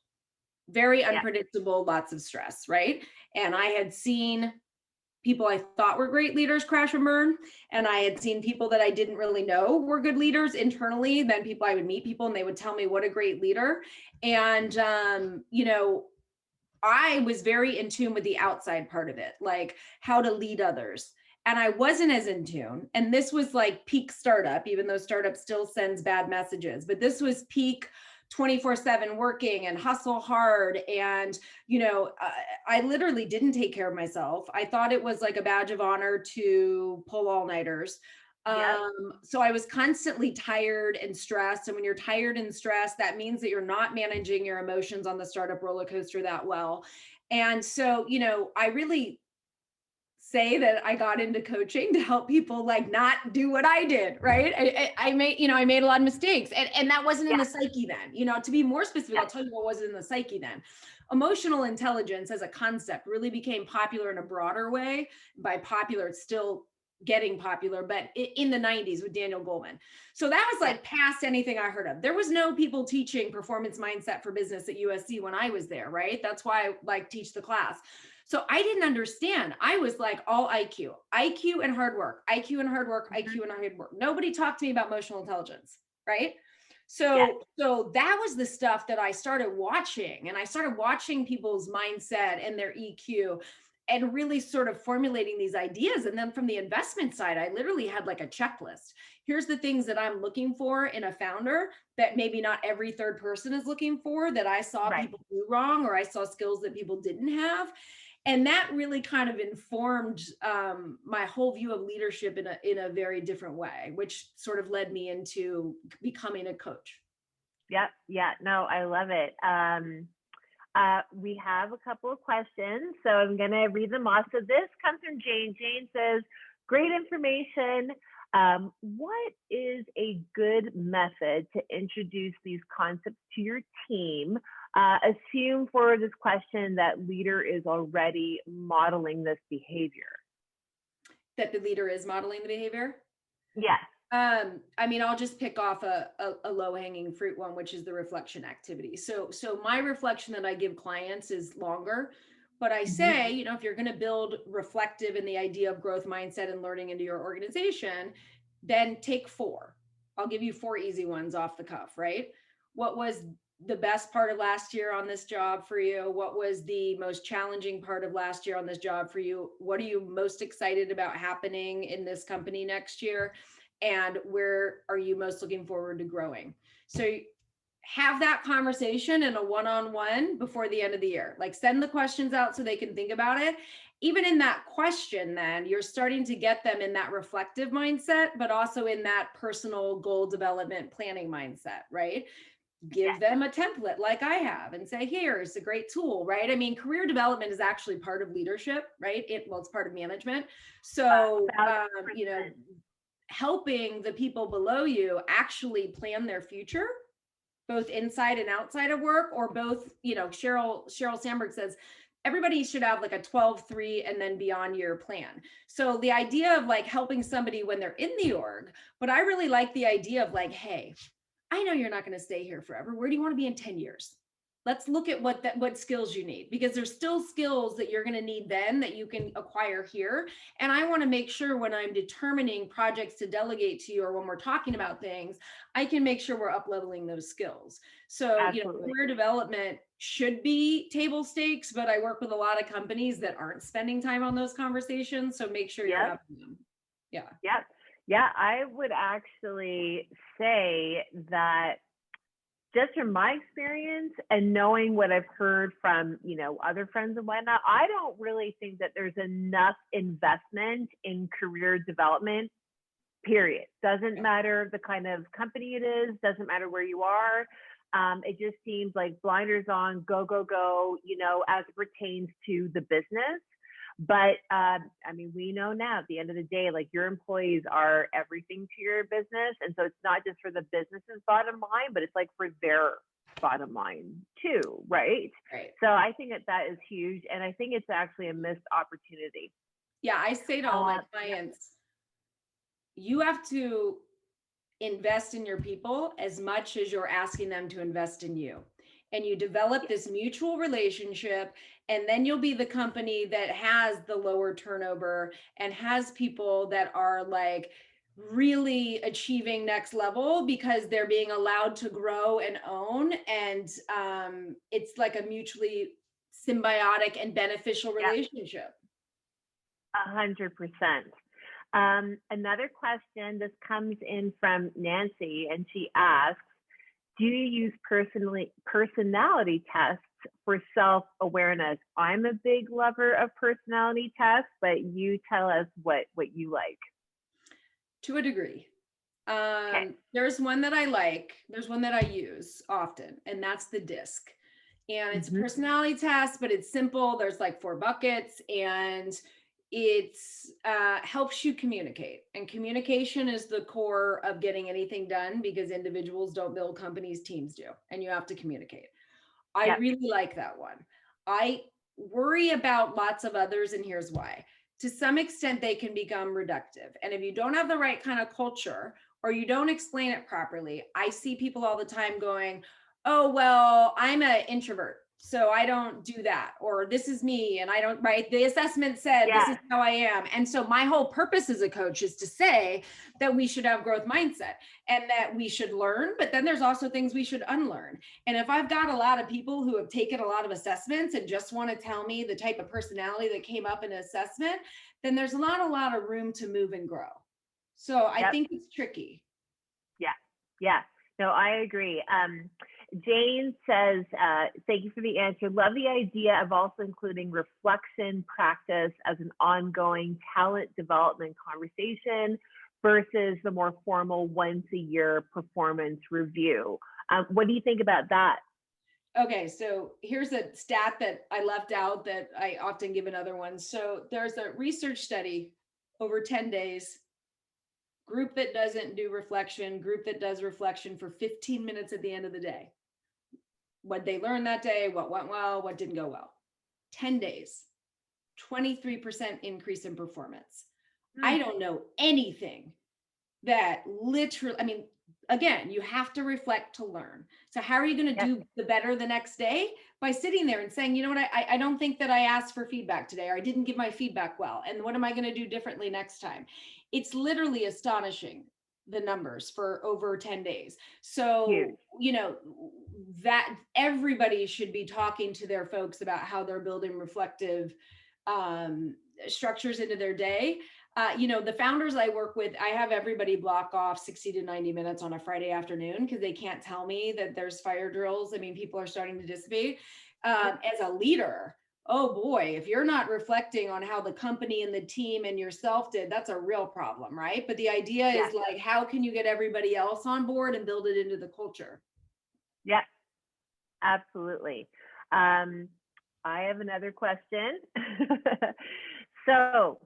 very unpredictable, lots of stress, right? And I had seen people I thought were great leaders crash and burn. And I had seen people that I didn't really know were good leaders internally. Then I would meet people and they would tell me what a great leader. And, I was very in tune with the outside part of it, like how to lead others. And I wasn't as in tune. And this was like peak startup, even though startup still sends bad messages, but this was peak 24/7 working and hustle hard. And, I literally didn't take care of myself. I thought it was like a badge of honor to pull all-nighters. So I was constantly tired and stressed. And when you're tired and stressed, that means that you're not managing your emotions on the startup roller coaster that well. And so, I really say that I got into coaching to help people not do what I did, right? I made a lot of mistakes, and that wasn't in the psyche then. To be more specific, I'll tell you what wasn't in the psyche then. Emotional intelligence as a concept really became popular in a broader way. By popular, it's still getting popular, but in the 90s with Daniel Goleman. So that was past anything I heard of. There was no people teaching performance mindset for business at USC when I was there, right? That's why I teach the class. So I didn't understand. I was all IQ and hard work, IQ and hard work, IQ and hard work. Nobody talked to me about emotional intelligence, right? So that was the stuff that I started watching, and I started watching people's mindset and their EQ and really sort of formulating these ideas. And then from the investment side, I literally had a checklist. Here's the things that I'm looking for in a founder that maybe not every third person is looking for, that I saw people do wrong, or I saw skills that people didn't have. And that really kind of informed my whole view of leadership in a very different way, which sort of led me into becoming a coach. Yep. Yeah. No, I love it. We have a couple of questions, so I'm going to read them off. So this comes from Jane. Jane says, great information. What is a good method to introduce these concepts to your team? Assume for this question that leader is already modeling this behavior. That the leader is modeling the behavior? Yes. I mean, I'll just pick off a low-hanging fruit one, which is the reflection activity. So my reflection that I give clients is longer, but I say, you know, if you're going to build reflective and the idea of growth mindset and learning into your organization, then take 4. I'll give you 4 easy ones off the cuff, right? What was the best part of last year on this job for you? What was the most challenging part of last year on this job for you? What are you most excited about happening in this company next year? And where are you most looking forward to growing? So have that conversation in a one-on-one before the end of the year. Like, send the questions out so they can think about it. Even in that question, then you're starting to get them in that reflective mindset, but also in that personal goal development planning mindset, right? Give them a template like I have and say, here's a great tool, right? I mean, career development is actually part of leadership, right? Well, it's part of management. So, you know, helping the people below you actually plan their future, both inside and outside of work, or both, you know, Sheryl Sandberg says, everybody should have like a 12-3 and then beyond year plan. So the idea of like helping somebody when they're in the org, but I really like the idea of like, hey, I know you're not going to stay here forever. Where do you want to be in 10 years? Let's look at what skills you need, because there's still skills that you're going to need then that you can acquire here. And I want to make sure when I'm determining projects to delegate to you, or when we're talking about things, I can make sure we're up leveling those skills. So, you know, career development should be table stakes, but I work with a lot of companies that aren't spending time on those conversations. So make sure you're having them. Yeah. Yep. Yeah, I would actually say that just from my experience and knowing what I've heard from, you know, other friends and whatnot, I don't really think that there's enough investment in career development, period. Doesn't matter the kind of company it is, doesn't matter where you are. It just seems like blinders on, go, go, go, you know, as it pertains to the business. But I mean, we know now at the end of the day, like, your employees are everything to your business. And so it's not just for the business's bottom line, but it's like for their bottom line too, right? So I think that is huge. And I think it's actually a missed opportunity. Yeah, I say to all my clients, you have to invest in your people as much as you're asking them to invest in you. And you develop this mutual relationship, and then you'll be the company that has the lower turnover and has people that are like really achieving next level because they're being allowed to grow and own. And it's like a mutually symbiotic and beneficial relationship. 100%. Another question, this comes in from Nancy, and she asks, do you use personality tests for self-awareness? I'm a big lover of personality tests, but you tell us what you like. To a degree. There's one that I like. There's one that I use often, and that's the DISC. And it's a personality test, but it's simple. There's like 4 buckets, and it's helps you communicate. And communication is the core of getting anything done, because individuals don't build companies, teams do, and you have to communicate. I really like that one. I worry about lots of others, and here's why. To some extent, they can become reductive. And if you don't have the right kind of culture, or you don't explain it properly, I see people all the time going, oh, well, I'm an introvert, so I don't do that. Or this is me, and I don't, right? The assessment said, this is how I am. And so my whole purpose as a coach is to say that we should have growth mindset and that we should learn, but then there's also things we should unlearn. And if I've got a lot of people who have taken a lot of assessments and just want to tell me the type of personality that came up in an assessment, then there's not a lot of room to move and grow. So I think it's tricky. Yeah. No, I agree. Jane says, thank you for the answer. Love the idea of also including reflection practice as an ongoing talent development conversation versus the more formal once a year performance review. What do you think about that? Okay, so here's a stat that I left out that I often give in other ones. So there's a research study over 10 days, group that doesn't do reflection, group that does reflection for 15 minutes at the end of the day. What they learned that day, what went well, what didn't go well. 10 days, 23% increase in performance. I don't know anything that literally, I mean, again, you have to reflect to learn. So how are you going to do the better the next day? By sitting there and saying, you know what, I don't think that I asked for feedback today, or I didn't give my feedback well. And what am I going to do differently next time? It's literally astonishing, the numbers for over 10 days. So, you know, that everybody should be talking to their folks about how they're building reflective structures into their day. You know, the founders I work with, I have everybody block off 60 to 90 minutes on a Friday afternoon because they can't tell me that there's fire drills. I mean, people are starting to dissipate. As a leader, oh boy, if you're not reflecting on how the company and the team and yourself did, that's a real problem, right? But the idea is like, how can you get everybody else on board and build it into the culture? Yeah, absolutely. I have another question. So,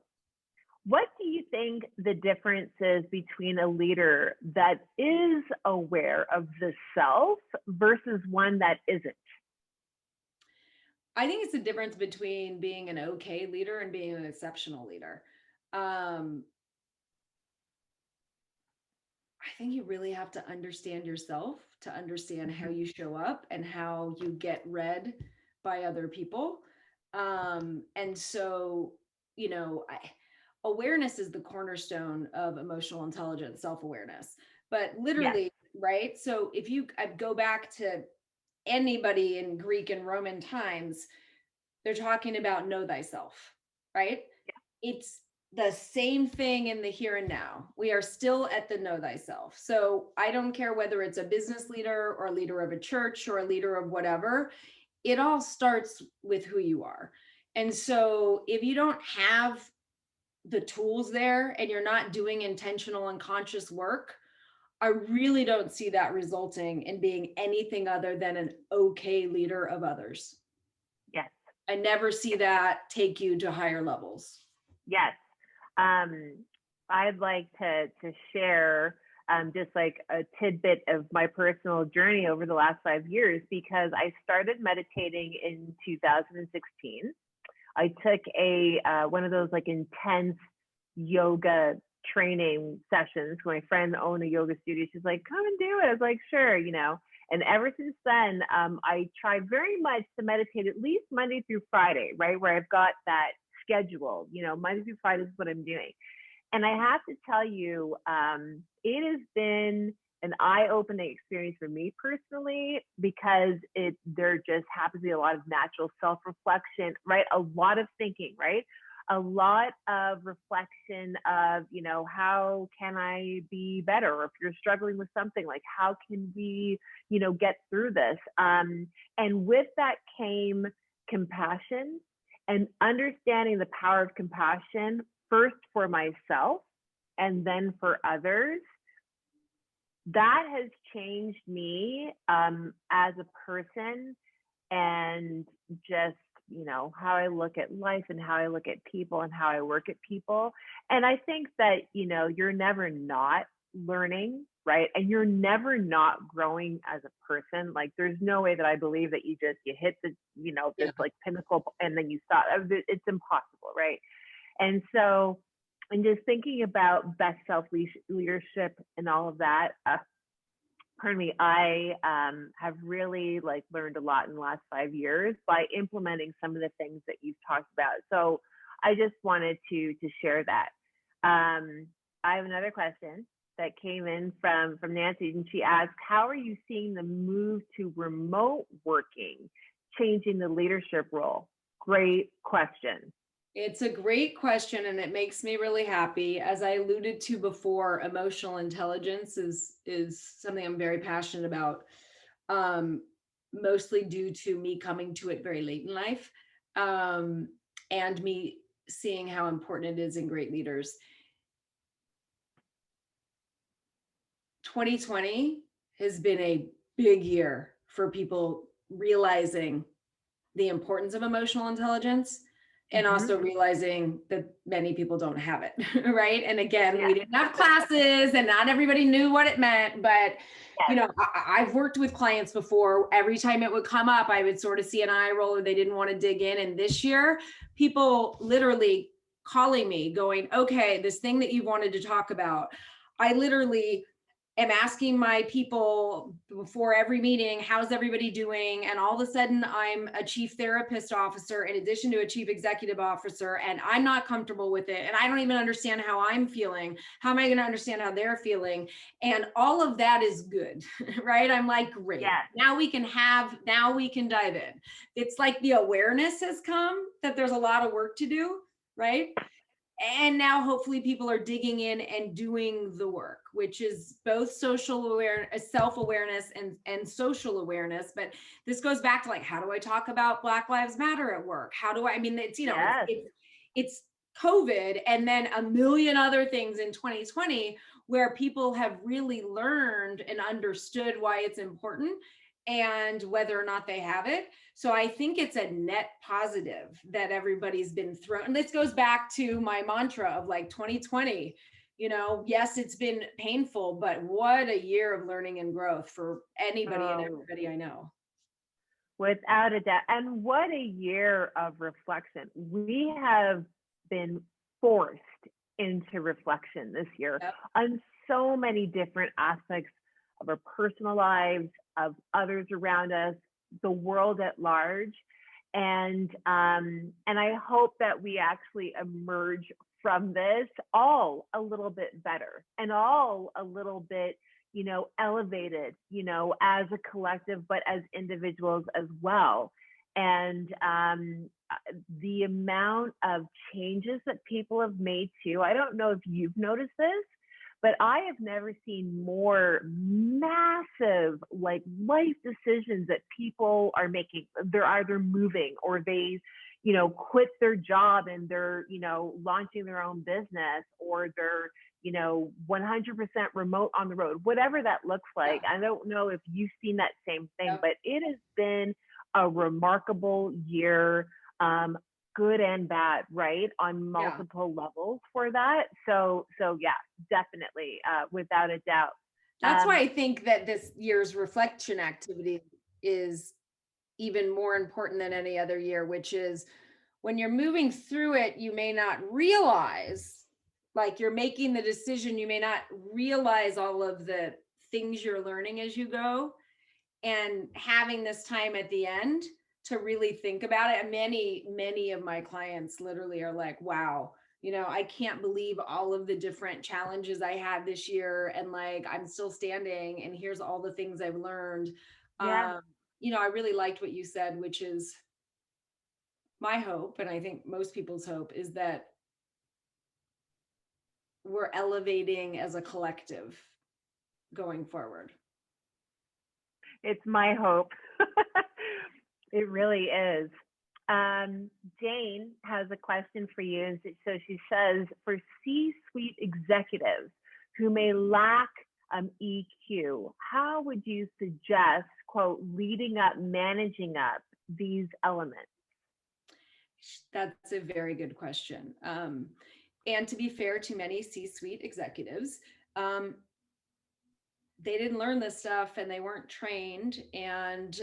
what do you think the difference is between a leader that is aware of the self versus one that isn't? I think it's the difference between being an okay leader and being an exceptional leader. I think you really have to understand yourself to understand how you show up and how you get read by other people. And so, you know, awareness is the cornerstone of emotional intelligence, self-awareness, but literally, right? So if you go back to anybody in Greek and Roman times, they're talking about know thyself, right? It's the same thing in the here and now. We are still at the know thyself. So I don't care whether it's a business leader or a leader of a church or a leader of whatever, it all starts with who you are. And so if you don't have the tools there and you're not doing intentional and conscious work, I really don't see that resulting in being anything other than an okay leader of others. Yes. I never see that take you to higher levels. Yes. I'd like to share just like a tidbit of my personal journey over the last 5 years, because I started meditating in 2016. I took one of those like intense yoga training sessions. My friend owned a yoga studio. She's like, come and do it. I was like, sure, you know. And ever since then, I tried very much to meditate at least Monday through Friday, right? Where I've got that schedule, you know, Monday through Friday is what I'm doing. And I have to tell you, it has been an eye-opening experience for me personally, because there just happens to be a lot of natural self-reflection, right? A lot of thinking, right? A lot of reflection of, you know, how can I be better? Or if you're struggling with something, like how can we, you know, get through this? And with that came compassion and understanding the power of compassion, first for myself and then for others. That has changed me as a person, and just, you know, how I look at life and how I look at people and how I work at people. And I think that, you know, you're never not learning, right? And you're never not growing as a person. Like, there's no way that I believe that you hit the, you know, this like pinnacle and then you stop. It's impossible, right? And so, and just thinking about best self leadership and all of that, pardon me, I have really like learned a lot in the last 5 years by implementing some of the things that you've talked about. So I just wanted to share that. I have another question that came in from Nancy, and she asked, how are you seeing the move to remote working changing the leadership role? Great question. It's a great question, and it makes me really happy. As I alluded to before, emotional intelligence is something I'm very passionate about. mostly due to me coming to it very late in life, and me seeing how important it is in great leaders. 2020 has been a big year for people realizing the importance of emotional intelligence, and also realizing that many people don't have it, right? And again, we didn't have classes and not everybody knew what it meant, but you know, I've worked with clients before. Every time it would come up, I would sort of see an eye roll or they didn't want to dig in. And this year, people literally calling me going, okay, this thing that you wanted to talk about, I literally am asking my people before every meeting, how's everybody doing? And all of a sudden I'm a chief therapist officer in addition to a chief executive officer, and I'm not comfortable with it. And I don't even understand how I'm feeling. How am I going to understand how they're feeling? And all of that is good, right? I'm like, great. Yes. Now we can dive in. It's like the awareness has come that there's a lot of work to do, right? And now hopefully people are digging in and doing the work, which is both social awareness, self-awareness and social awareness. But this goes back to like, how do I talk about Black Lives Matter at work? How do I mean, it's, you know, it's COVID and then a million other things in 2020 where people have really learned and understood why it's important and whether or not they have it. So I think it's a net positive that everybody's been thrown. And this goes back to my mantra of like 2020, you know, yes, it's been painful, but what a year of learning and growth for anybody and everybody I know. Without a doubt. And what a year of reflection. We have been forced into reflection this year on so many different aspects of our personal lives, of others around us, the world at large. And I hope that we actually emerge from this all a little bit better and all a little bit, you know, elevated, you know, as a collective, but as individuals as well. And the amount of changes that people have made too, I don't know if you've noticed this, but I have never seen more massive like life decisions that people are making. They're either moving or they, you know, quit their job and they're, you know, launching their own business, or they're, you know, 100% remote on the road, whatever that looks like. I don't know if you've seen that same thing, but it has been a remarkable year, good and bad, right? On multiple levels for that. So yeah, definitely, without a doubt. That's why I think that this year's reflection activity is even more important than any other year, which is when you're moving through it, you may not realize, like you're making the decision, you may not realize all of the things you're learning as you go, and having this time at the end to really think about it. And many of my clients literally are like, wow, you know, I can't believe all of the different challenges I had this year. And like, I'm still standing and here's all the things I've learned. You know, I really liked what you said, which is my hope. And I think most people's hope is that we're elevating as a collective going forward. It's my hope. It really is. Jane has a question for you. And so she says, for C-suite executives who may lack EQ, how would you suggest, quote, leading up, managing up these elements? That's a very good question. And to be fair to many C-suite executives, they didn't learn this stuff and they weren't trained. And,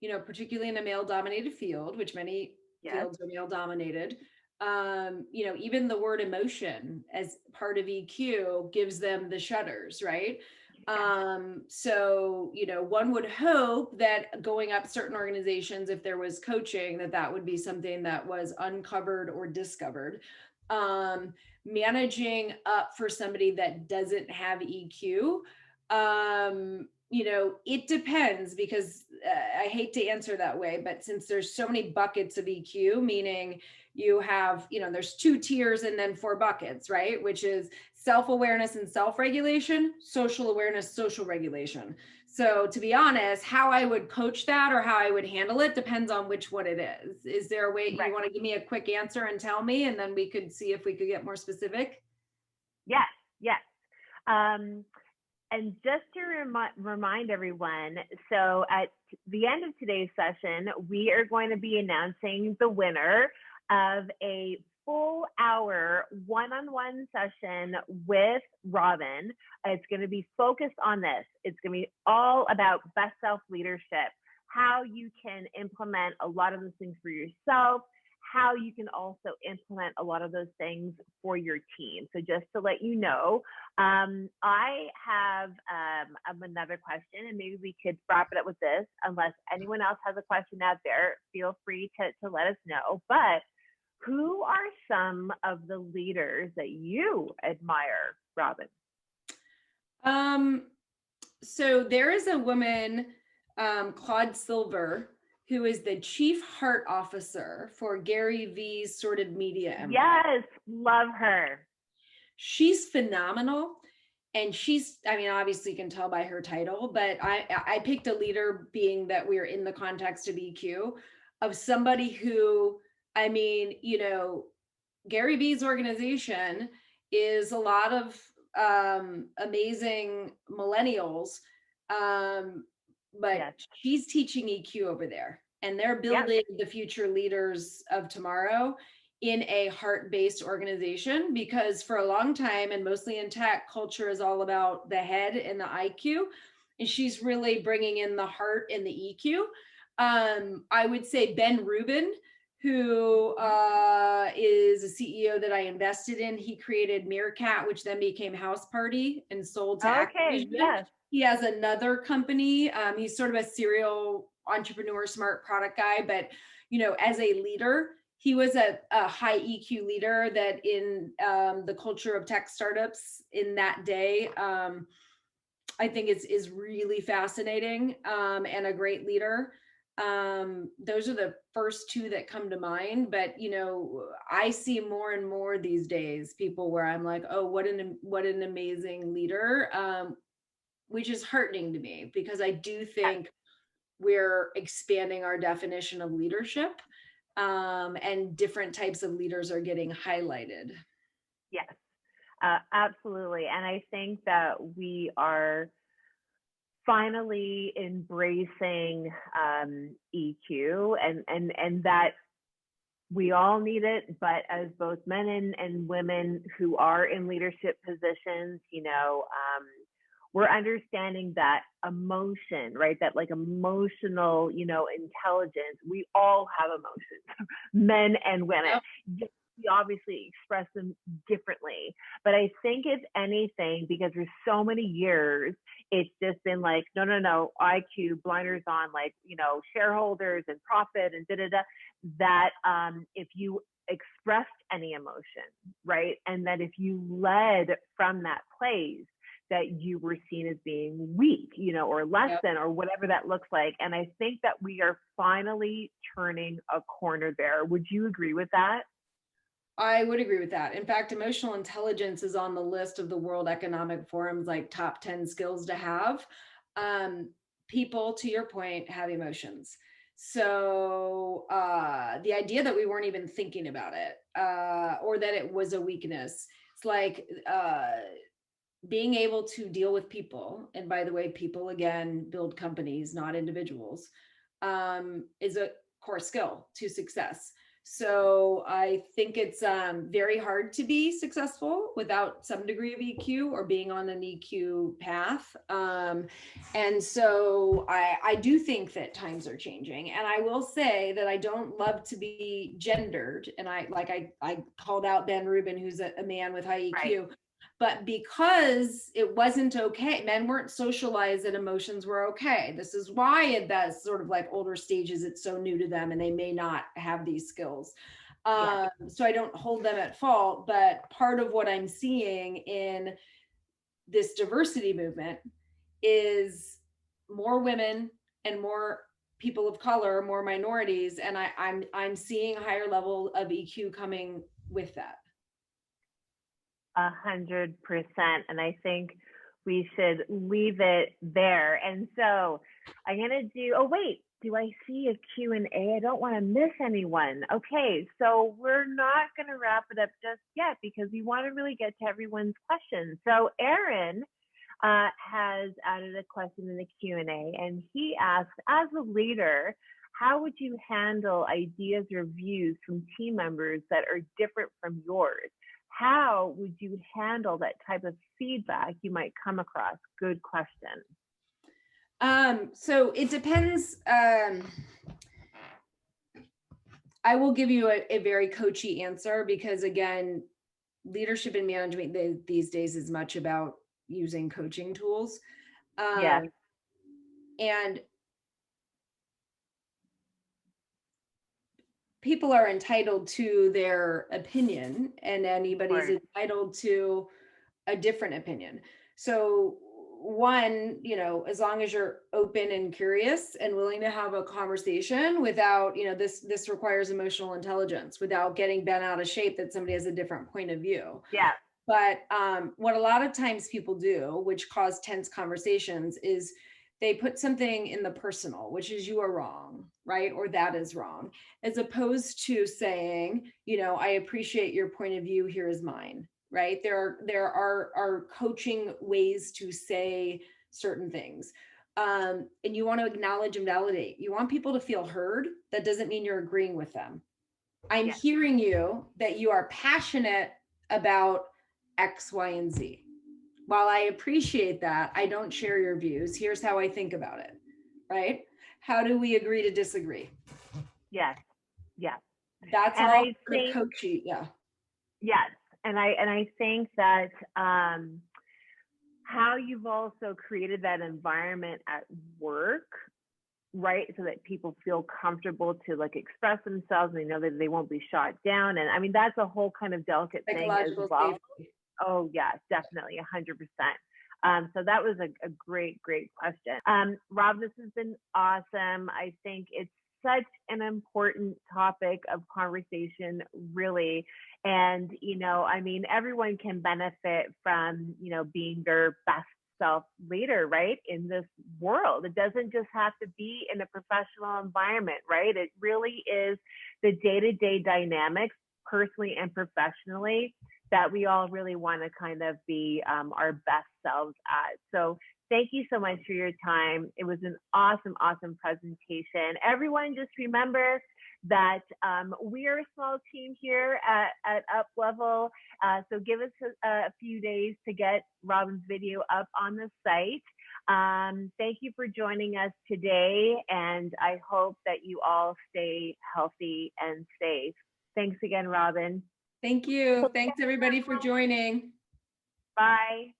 you know, particularly in a male-dominated field, which many fields are male-dominated, you know, even the word emotion as part of EQ gives them the shudders, right? So, you know, one would hope that going up certain organizations, if there was coaching, that would be something that was uncovered or discovered. Managing up for somebody that doesn't have EQ, you know, it depends, because I hate to answer that way, but since there's so many buckets of EQ, meaning you have, there's 2 tiers and then 4 buckets, right? Which is self-awareness and self-regulation, social awareness, social regulation. So to be honest, how I would coach that or how I would handle it depends on which one it is. Is there a way you want to give me a quick answer and tell me, and then we could see if we could get more specific? Yes, yes. And just to remind everyone, so at the end of today's session, we are going to be announcing the winner of a full hour one-on-one session with Robyn. It's going to be focused on this. It's going to be all about best self leadership, how you can implement a lot of those things for yourself, how you can also implement a lot of those things for your team. So just to let you know, I have another question, and maybe we could wrap it up with this. Unless anyone else has a question out there, feel free to let us know. But who are some of the leaders that you admire, Robyn? So there is a woman, Claude Silver, who is the Chief Heart Officer for Gary Vee's Sorted Media Empire. Yes, love her. She's phenomenal. And she's, obviously you can tell by her title, but I picked a leader, being that we're in the context of EQ, of somebody who, Gary Vee's organization is a lot of amazing millennials, but yes, she's teaching EQ over there, and they're building the future leaders of tomorrow in a heart-based organization, because for a long time, and mostly in tech, culture is all about the head and the IQ, and she's really bringing in the heart and the EQ. I would say Ben Rubin, who is a CEO that I invested in. He created Meerkat, which then became House Party and sold to Activision. Yes. He has another company. He's sort of a serial entrepreneur, smart product guy, but as a leader, he was a high EQ leader that in the culture of tech startups in that day, I think is really fascinating, and a great leader. Those are the first 2 that come to mind, but I see more and more these days people where I'm like, oh, what an amazing leader, which is heartening to me, because I do think we're expanding our definition of leadership, and different types of leaders are getting highlighted. Yes, absolutely. And I think that we are finally embracing EQ, and that we all need it, but as both men and women who are in leadership positions, we're understanding that emotion, right? That like emotional, intelligence, we all have emotions, men and women. Yep. We obviously express them differently. But I think if anything, because there's so many years, it's just been like, no, IQ, blinders on, like, shareholders and profit and that if you expressed any emotion, right? And that if you led from that place, that you were seen as being weak, or less than, or whatever that looks like. And I think that we are finally turning a corner there. Would you agree with that? I would agree with that. In fact, emotional intelligence is on the list of the World Economic Forum's like top 10 skills to have. People, to your point, have emotions. So the idea that we weren't even thinking about it, or that it was a weakness, it's like being able to deal with people. And by the way, people, again, build companies, not individuals, is a core skill to success. So I think it's very hard to be successful without some degree of EQ or being on an EQ path. And so I do think that times are changing. And I will say that I don't love to be gendered. And I called out Ben Rubin, who's a man with high EQ. Right. But because it wasn't okay, men weren't socialized that emotions were okay. This is why at that sort of like older stages, it's so new to them and they may not have these skills. So I don't hold them at fault, but part of what I'm seeing in this diversity movement is more women and more people of color, more minorities, and I'm seeing a higher level of EQ coming with that. 100%. And I think we should leave it there. And so I'm going to do, oh, wait, do I see a Q&A? I don't want to miss anyone. Okay, so we're not going to wrap it up just yet because we want to really get to everyone's questions. So Aaron has added a question in the Q&A, and he asks, as a leader, how would you handle ideas or views from team members that are different from yours? How would you handle that type of feedback you might come across? Good question. So it depends. I will give you a very coachy answer because, again, leadership and management these days is much about using coaching tools. Yeah. And people are entitled to their opinion, and anybody's entitled to a different opinion. So one, as long as you're open and curious and willing to have a conversation without, this requires emotional intelligence, without getting bent out of shape that somebody has a different point of view. Yeah. But what a lot of times people do, which cause tense conversations, is they put something in the personal, which is you are wrong, right? Or that is wrong, as opposed to saying, I appreciate your point of view, here is mine, right? There are coaching ways to say certain things. And you want to acknowledge and validate. You want people to feel heard. That doesn't mean you're agreeing with them. I'm hearing you that you are passionate about X, Y, and Z. While I appreciate that, I don't share your views. Here's how I think about it, right? How do we agree to disagree? Yes. Yes. That's and all I think, coachy. Yeah. Yes. And I think that how you've also created that environment at work, right? So that people feel comfortable to express themselves and they know that they won't be shot down. And I mean, that's a whole kind of delicate thing as well. Safety. Oh yeah, definitely 100%. So that was a great question. Rob, this has been awesome. I think it's such an important topic of conversation, really. And, I mean, everyone can benefit from, being their best self later, right? In this world. It doesn't just have to be in a professional environment, right? It really is the day-to-day dynamics, personally and professionally, that we all really want to kind of be our best selves at. So thank you so much for your time. It was an awesome presentation. Everyone, just remember that we are a small team here at Up Level. So give us a few days to get Robyn's video up on the site. Thank you for joining us today, and I hope that you all stay healthy and safe. Thanks again, Robyn. Thank you. Thanks everybody for joining. Bye.